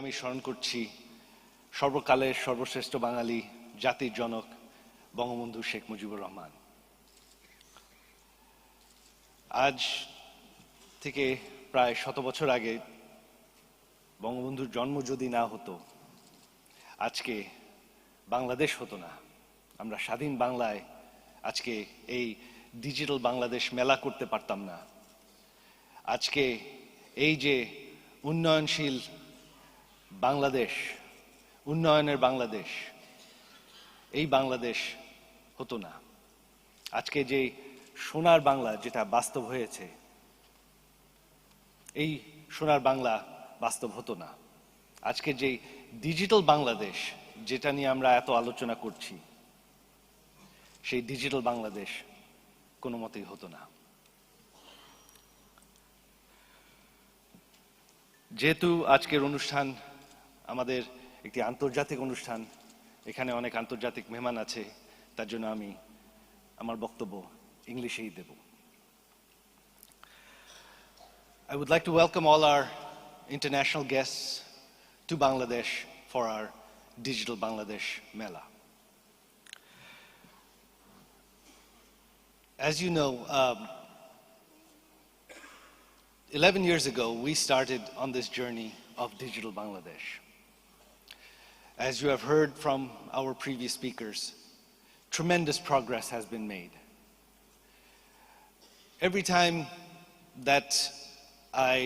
আমি স্মরণ করছি সর্বকালের সর্বশ্রেষ্ঠ বাঙালি জাতির জনক বঙ্গবন্ধু শেখ মুজিবুর রহমান। আজ থেকে প্রায় 100 বছর আগে বঙ্গবন্ধুর জন্ম যদি না হতো, আজকে বাংলাদেশ হতো না। আমরা স্বাধীন বাংলায় আজকে এই ডিজিটাল বাংলাদেশ মেলা করতে পারতাম না। আজকে এই যে উন্নয়নশীল বাংলাদেশ, উন্নয়নের বাংলাদেশ, এই বাংলাদেশ হতো না। আজকে যে সোনার বাংলা যেটা বাস্তব হয়েছে, এই সোনার বাংলা বাস্তব হতো না। আজকে যে ডিজিটাল বাংলাদেশ যেটা নিয়ে আমরা এত আলোচনা করছি, সেই ডিজিটাল বাংলাদেশ কোনো মতেই হতো না। যেহেতু আজকের অনুষ্ঠান আমাদের একটি আন্তর্জাতিক অনুষ্ঠান, এখানে অনেক আন্তর্জাতিক মেহমান আছে, তার জন্য আমি আমার বক্তব্য ইংলিশেই দেব। I would like to welcome all our international guests to Bangladesh for our Digital Bangladesh Mela. As you know, 11 years ago, we started on this journey of Digital Bangladesh. As you have heard from our previous speakers, tremendous progress has been made. Every time that I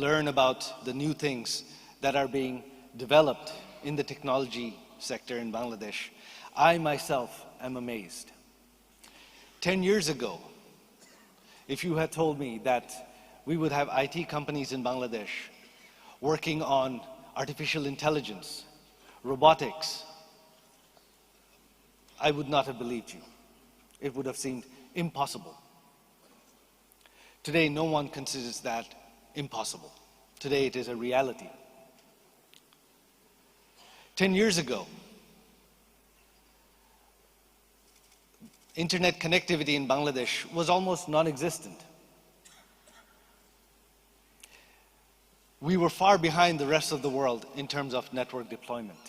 learn about the new things that are being developed in the technology sector in Bangladesh, I myself am amazed. 10 years ago, if you had told me that we would have IT companies in Bangladesh working on artificial intelligence, robotics, I would not have believed you. It would have seemed impossible. Today, no one considers that impossible. Today, it is a reality. 10 years ago, internet connectivity in Bangladesh was almost non-existent. We were far behind the rest of the world in terms of network deployment.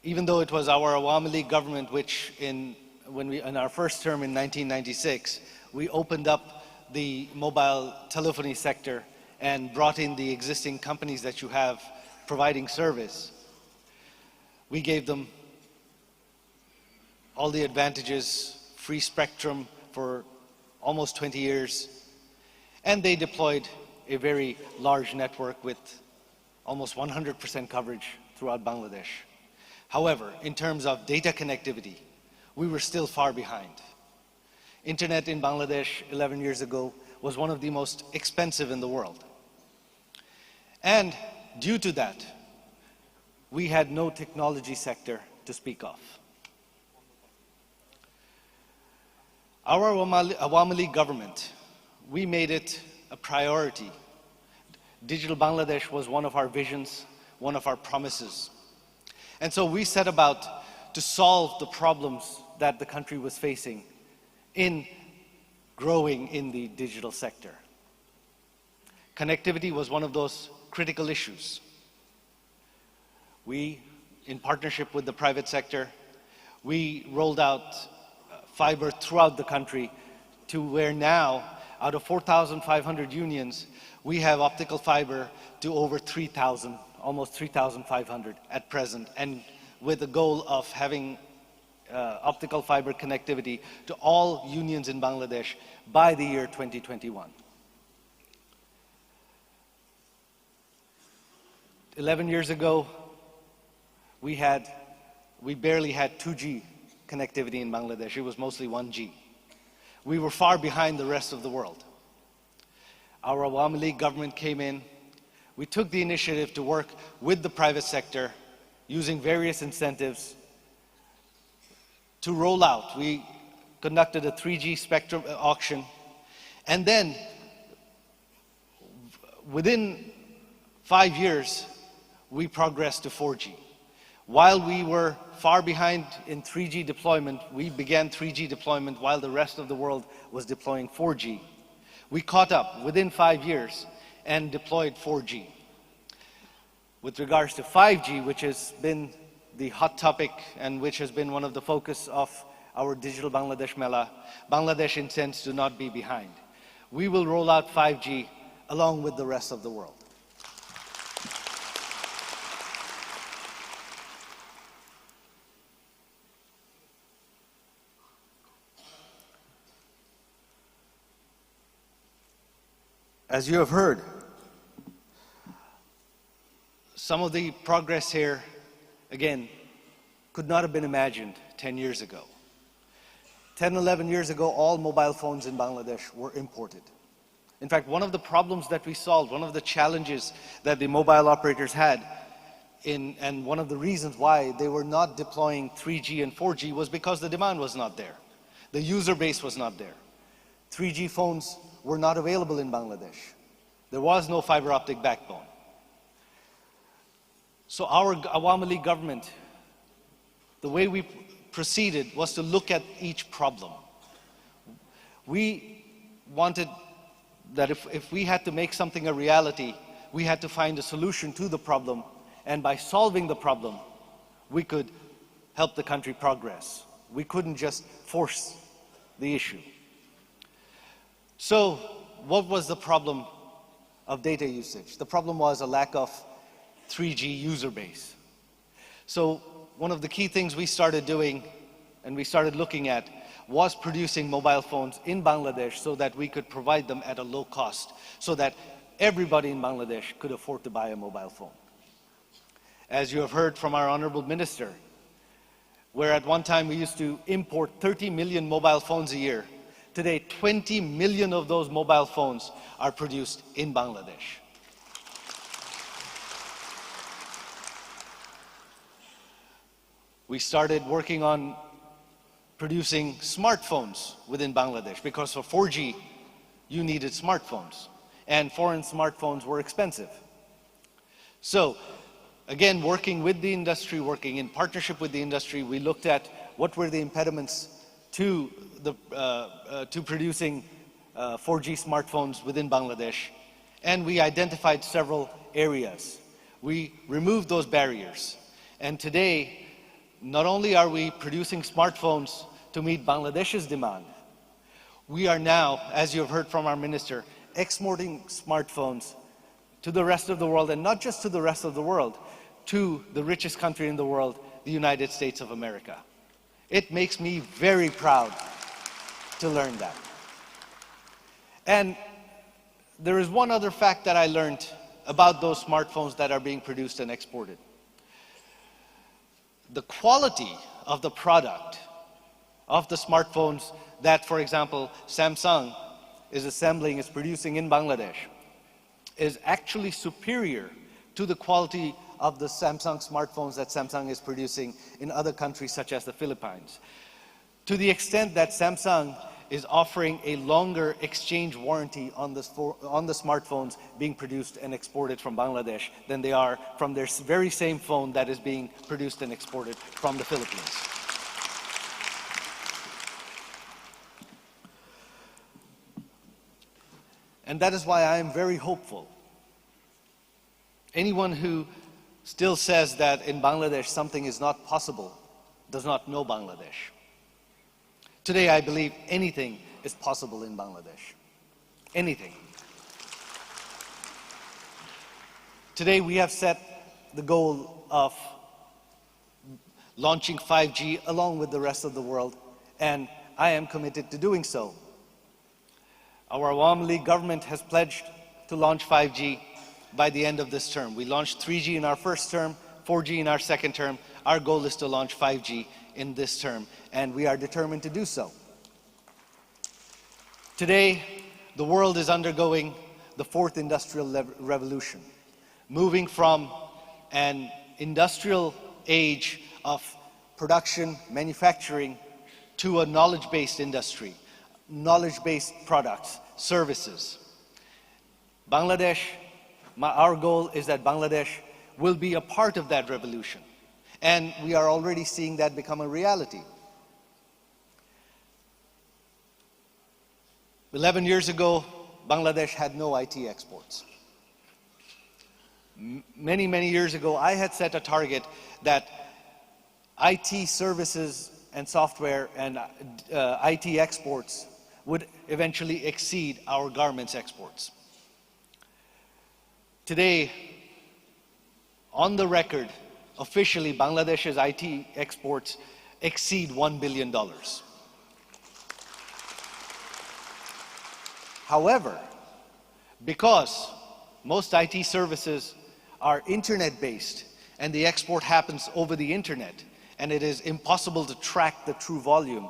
Even though it was our Awami League government which in our first term in 1996, we opened up the mobile telephony sector and brought in the existing companies that you have providing service. We gave them all the advantages, free spectrum for almost 20 years, and they deployed a very large network with almost 100% coverage throughout Bangladesh. However, in terms of data connectivity, we were still far behind. Internet in Bangladesh 11 years ago was one of the most expensive in the world. And due to that, we had no technology sector to speak of. Our Awami League government, we made it a priority. Digital Bangladesh was one of our visions, one of our promises. And so we set about to solve the problems that the country was facing in growing in the digital sector. Connectivity was one of those critical issues. We, in partnership with the private sector, we rolled out fiber throughout the country to where now, out of 4,500 unions, we have optical fiber to over 3,000, almost 3,500 at present, and with the goal of having optical fiber connectivity to all unions in Bangladesh by the year 2021. 11 years ago, we barely had 2G connectivity in Bangladesh. It was mostly 1G. We were far behind the rest of the world. Our Awami League government came in. We took the initiative to work with the private sector using various incentives to roll out. We conducted a 3G spectrum auction, and then within 5 years, we progressed to 4G. While we were far behind in 3G deployment, we began 3G deployment while the rest of the world was deploying 4G. We caught up within 5 years, and deployed 4G. With regards to 5G, which has been the hot topic and which has been one of the focus of our Digital Bangladesh Mela, Bangladesh intends to not be behind. We will roll out 5G along with the rest of the world. As you have heard, some of the progress here, again, could not have been imagined 10 years ago. 10, 11 years ago, all mobile phones in Bangladesh were imported. In fact, one of the problems that we solved, one of the challenges that the mobile operators had, and one of the reasons why they were not deploying 3G and 4G was because the demand was not there. The user base was not there. 3G phones were not available in Bangladesh. There was no fiber optic backbone. So our Awami League government, the way we proceeded was to look at each problem. We wanted that if we had to make something a reality, we had to find a solution to the problem, and by solving the problem, we could help the country progress. We couldn't just force the issue. So, what was the problem of data usage? The problem was a lack of 3G user base. So, one of the key things we started doing and we started looking at was producing mobile phones in Bangladesh so that we could provide them at a low cost, so that everybody in Bangladesh could afford to buy a mobile phone. As you have heard from our Honorable Minister, where at one time we used to import 30 million mobile phones a year, today 20 million of those mobile phones are produced in Bangladesh. We started working on producing smartphones within Bangladesh, because for 4G, you needed smartphones, and foreign smartphones were expensive. So, again, working with the industry, working in partnership with the industry, we looked at what were the impediments to producing 4G smartphones within Bangladesh, and we identified several areas. We removed those barriers, and today, not only are we producing smartphones to meet Bangladesh's demand, we are now, as you have heard from our minister, exporting smartphones to the rest of the world, and not just to the rest of the world, to the richest country in the world, the United States of America. It makes me very proud to learn that. And there is one other fact that I learned about those smartphones that are being produced and exported. The quality of the product of the smartphones that, for example, Samsung is assembling, is producing in Bangladesh, is actually superior to the quality of the Samsung smartphones that Samsung is producing in other countries such as the Philippines. To the extent that Samsung is offering a longer exchange warranty on the smartphones being produced and exported from Bangladesh than they are from their very same phone that is being produced and exported from the Philippines. And that is why I am very hopeful. Anyone who still says that in Bangladesh something is not possible does not know Bangladesh. Today, I believe anything is possible in Bangladesh. Anything. Today, we have set the goal of launching 5G along with the rest of the world, and I am committed to doing so. Our Awami League government has pledged to launch 5G by the end of this term. We launched 3G in our first term, 4G in our second term. Our goal is to launch 5G in this term, and we are determined to do so. Today, the world is undergoing the fourth industrial revolution, moving from an industrial age of production, manufacturing, to a knowledge-based industry, knowledge-based products, services. Bangladesh, our goal is that Bangladesh will be a part of that revolution. And we are already seeing that become a reality. 11 years ago, Bangladesh had no IT exports. Many, many years ago, I had set a target that IT services and software and IT exports would eventually exceed our garments exports. Today, on the record, officially, Bangladesh's IT exports exceed $1 billion. However, because most IT services are internet-based and the export happens over the internet and it is impossible to track the true volume,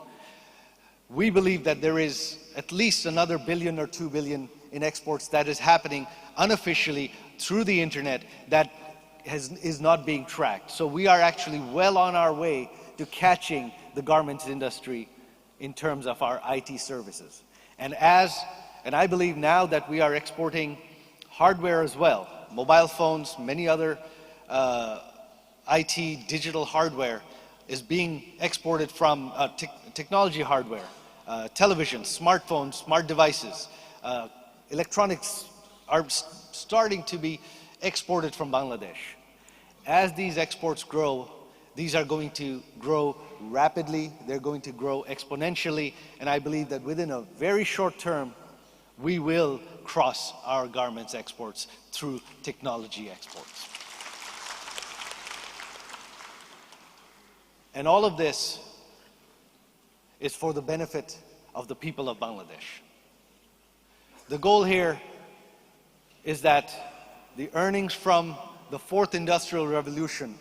we believe that there is at least another billion or 2 billion in exports that is happening unofficially through the internet that is not being tracked. So we are actually well on our way to catching the garments industry in terms of our IT services. And I believe now that we are exporting hardware as well, mobile phones, many other IT digital hardware is being exported from technology hardware, televisions, smartphones, smart devices, electronics are starting to be exported from Bangladesh. As these exports grow, these are going to grow rapidly, they're going to grow exponentially, and I believe that within a very short term, we will cross our garments exports through technology exports. And all of this is for the benefit of the people of Bangladesh. The goal here is that the earnings from the fourth industrial revolution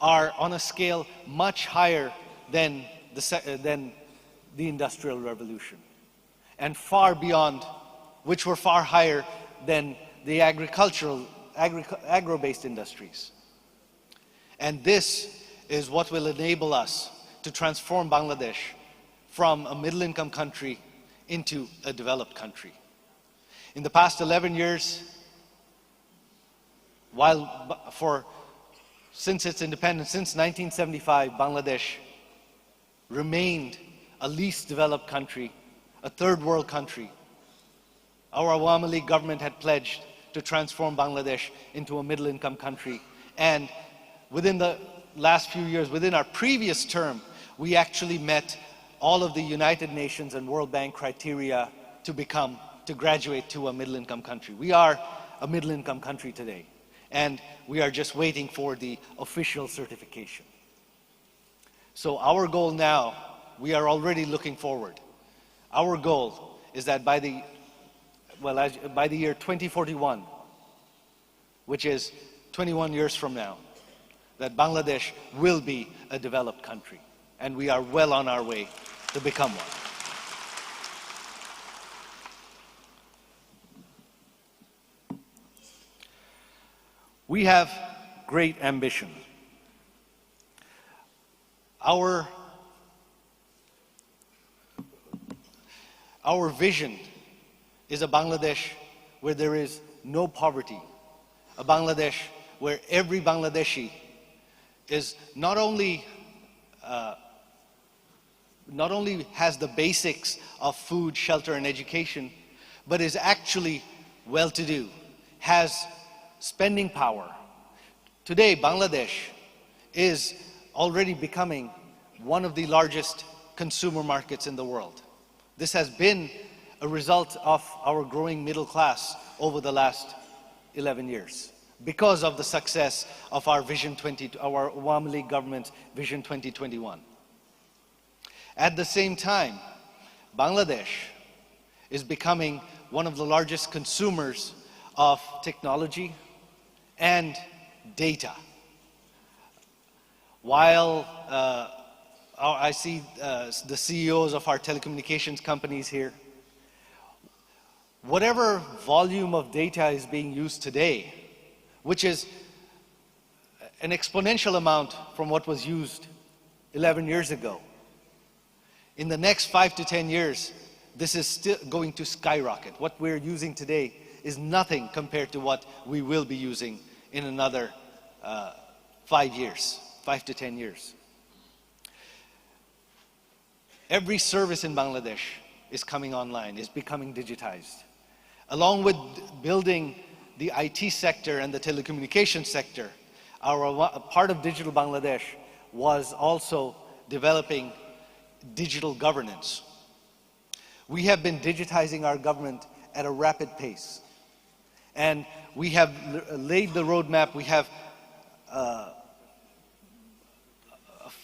are on a scale much higher than the industrial revolution, and far beyond, which were far higher than the agro-based industries. And this is what will enable us to transform Bangladesh from a middle-income country into a developed country. In the past 11 years, since its independence, since 1975, Bangladesh remained a least developed country, a third world country. Our Awami League government had pledged to transform Bangladesh into a middle income country. And within the last few years, within our previous term, we actually met all of the United Nations and World Bank criteria to graduate to a middle income country. We are a middle income country today, and we are just waiting for the official certification. So our goal now, we are already looking forward. Our goal is that by the year 2041, which is 21 years from now, that Bangladesh will be a developed country, and we are well on our way to become one. We have great ambition. Our vision is a Bangladesh where there is no poverty, a Bangladesh where every Bangladeshi is not only has the basics of food, shelter, and education, but is actually well-to-do, has spending power. Today, Bangladesh is already becoming one of the largest consumer markets in the world. This has been a result of our growing middle class over the last 11 years because of the success of our our Awami League government's Vision 2021. At the same time, Bangladesh is becoming one of the largest consumers of technology and data. While I see the CEOs of our telecommunications companies here, whatever volume of data is being used today, which is an exponential amount from what was used 11 years ago, in the next 5 to 10 years, this is still going to skyrocket. What we're using today is nothing compared to what we will be using in another 5 to 10 years. Every service in Bangladesh is coming online, is becoming digitized. Along with building the IT sector and the telecommunications sector, a part of Digital Bangladesh was also developing digital governance. We have been digitizing our government at a rapid pace. And we have laid the roadmap. We have a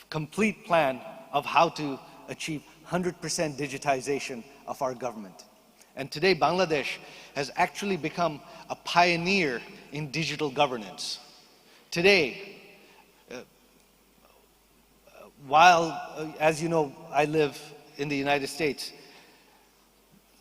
complete plan of how to achieve 100% digitization of our government. And today, Bangladesh has actually become a pioneer in digital governance. Today, while, as you know, I live in the United States,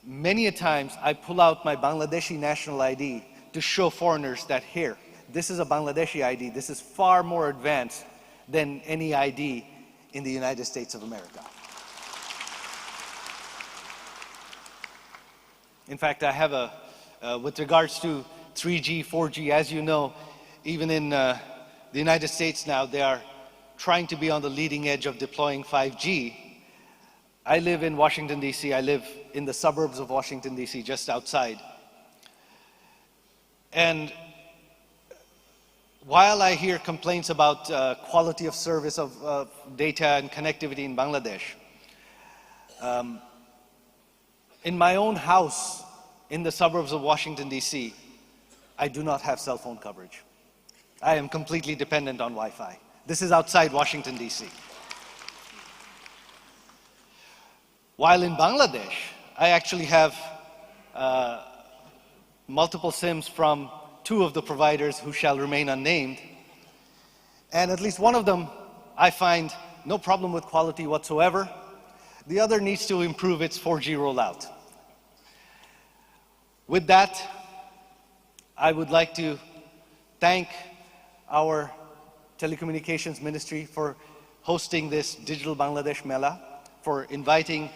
many a times I pull out my Bangladeshi national ID to show foreigners that here, this is a Bangladeshi ID. This is far more advanced than any ID in the United States of America. In fact, I have with regards to 3G, 4G, as you know, even in the United States now, they are trying to be on the leading edge of deploying 5G. I live in Washington, D.C. I live in the suburbs of Washington, D.C., just outside. And while I hear complaints about quality of service of data and connectivity in Bangladesh, in my own house in the suburbs of Washington, D.C., I do not have cell phone coverage. I am completely dependent on Wi-Fi. This is outside Washington, D.C. While in Bangladesh, I actually have multiple SIMs from 2 of the providers who shall remain unnamed. And at least one of them, I find no problem with quality whatsoever. The other needs to improve its 4G rollout. With that, I would like to thank our Telecommunications Ministry for hosting this Digital Bangladesh Mela, for inviting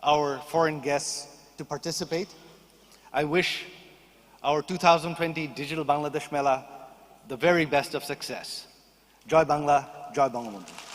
our foreign guests to participate. I wish our 2020 Digital Bangladesh Mela the very best of success. Joy Bangla, Joy Bangabandhu.